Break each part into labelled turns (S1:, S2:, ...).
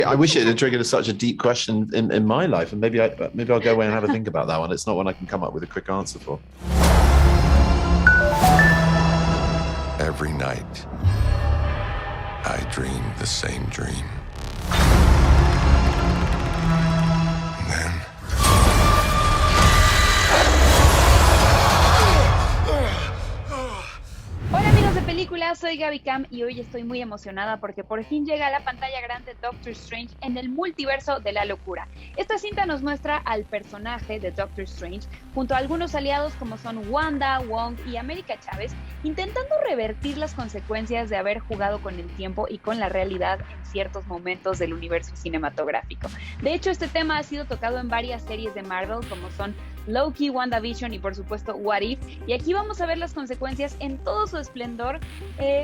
S1: I wish it had triggered such a deep question in my life, and maybe I'll go away and have a think about that one. It's not one I can come up with a quick answer for.
S2: Every night, I dream the same dream. And then...
S3: Hola amigos de película, soy Gaby Cam y hoy estoy muy emocionada porque por fin llega a la pantalla grande Doctor Strange en el multiverso de la locura. Esta cinta nos muestra al personaje de Doctor Strange junto a algunos aliados como son Wanda, Wong y América Chávez, intentando revertir las consecuencias de haber jugado con el tiempo y con la realidad en ciertos momentos del universo cinematográfico. De hecho, este tema ha sido tocado en varias series de Marvel como son Loki, WandaVision y por supuesto What If, y aquí vamos a ver las consecuencias en todo su esplendor,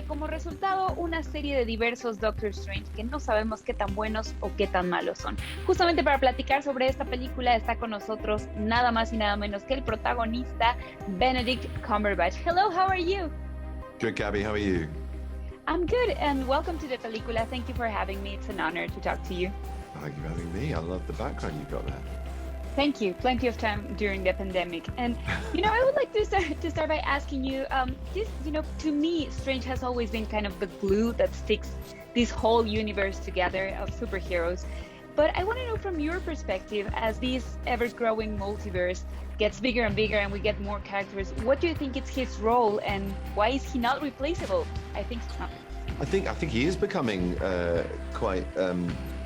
S3: como resultado una serie de diversos Doctor Strange que no sabemos qué tan buenos o qué tan malos son. Justamente para platicar sobre esta película está con nosotros nada más y nada menos que el protagonista Benedict Cumberbatch. Hello, how are you?
S1: Good, Gaby, how are you?
S3: I'm good, and welcome to the película. Thank you for having me. It's an honor to talk to you.
S1: Thank you for having me. I love the background you've got there.
S3: Thank you. Plenty of time during the pandemic. And, I would like to start by asking you, to me, Strange has always been kind of the glue that sticks this whole universe together of superheroes. But I want to know from your perspective, as this ever-growing multiverse gets bigger and bigger and we get more characters, what do you think is his role and why is he not replaceable? I think he's not.
S1: I think he is becoming quite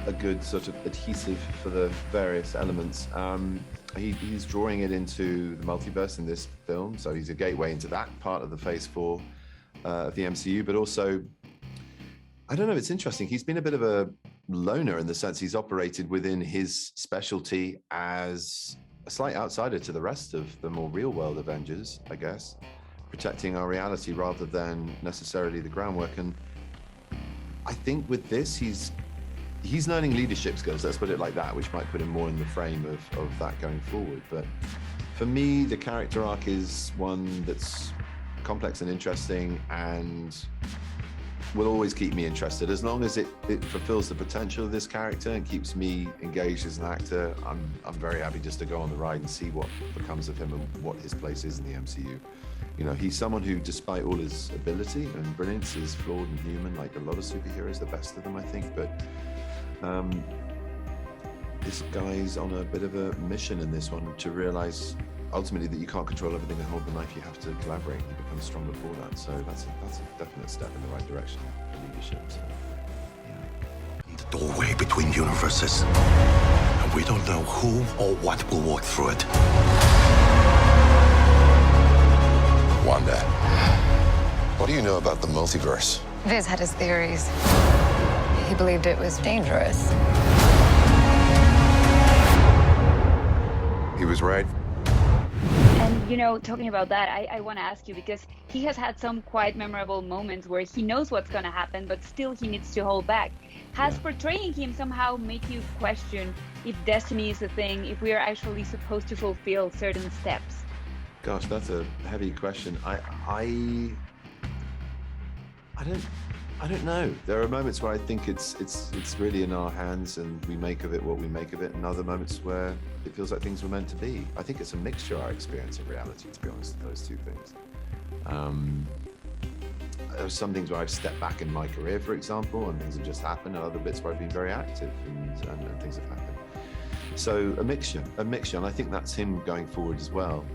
S1: a good sort of adhesive for the various elements. He's drawing it into the multiverse in this film, so he's a gateway into that part of the Phase 4 of the MCU, but also, I don't know, it's interesting. He's been a bit of a loner in the sense he's operated within his specialty as a slight outsider to the rest of the more real-world Avengers, I guess, protecting our reality rather than necessarily the groundwork. And I think with this, he's learning leadership skills, let's put it like that, which might put him more in the frame of that going forward. But for me, the character arc is one that's complex and interesting and will always keep me interested. As long as it fulfills the potential of this character and keeps me engaged as an actor, I'm very happy just to go on the ride and see what becomes of him and what his place is in the MCU. He's someone who, despite all his ability and brilliance, is flawed and human, like a lot of superheroes, the best of them, I think. But this guy's on a bit of a mission in this one to realize ultimately that you can't control everything and hold the knife. You have to collaborate. He becomes stronger for that. So that's a definite step in the right direction for leadership. So, yeah.
S2: The doorway between universes, and we don't know who or what will walk through it. Wanda, what do you know about the multiverse?
S4: Viz had his theories. He believed it was dangerous.
S2: He was right.
S3: And, talking about that, I want to ask you, because he has had some quite memorable moments where he knows what's going to happen, but still he needs to hold back. Has portraying him somehow make you question if destiny is a thing, if we are actually supposed to fulfill certain steps?
S1: Gosh, that's a heavy question. I don't know. There are moments where I think it's really in our hands and we make of it what we make of it, and other moments where it feels like things were meant to be. I think it's a mixture, our experience of reality, to be honest, those two things. There are some things where I've stepped back in my career, for example, and things have just happened, and other bits where I've been very active and things have happened. So a mixture, and I think that's him going forward as well.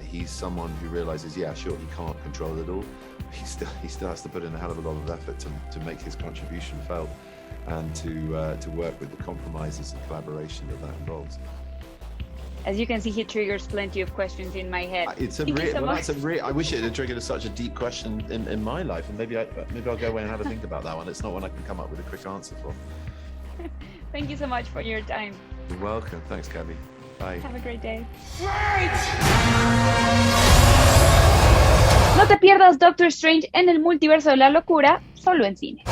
S1: He's someone who realizes, yeah, sure, he can't control it all. He still has to put in a hell of a lot of effort to make his contribution felt, and to work with the compromises and collaboration that involves.
S3: As you can see, he triggers plenty of questions in my head.
S1: I wish it had triggered such a deep question in my life, and maybe I'll go away and have a think about that one. It's not one I can come up with a quick answer for.
S3: Thank you so much for your time.
S1: You're welcome. Thanks, Gaby. Bye.
S3: Have a great day. No te pierdas Doctor Strange en el multiverso de la locura, solo en cine.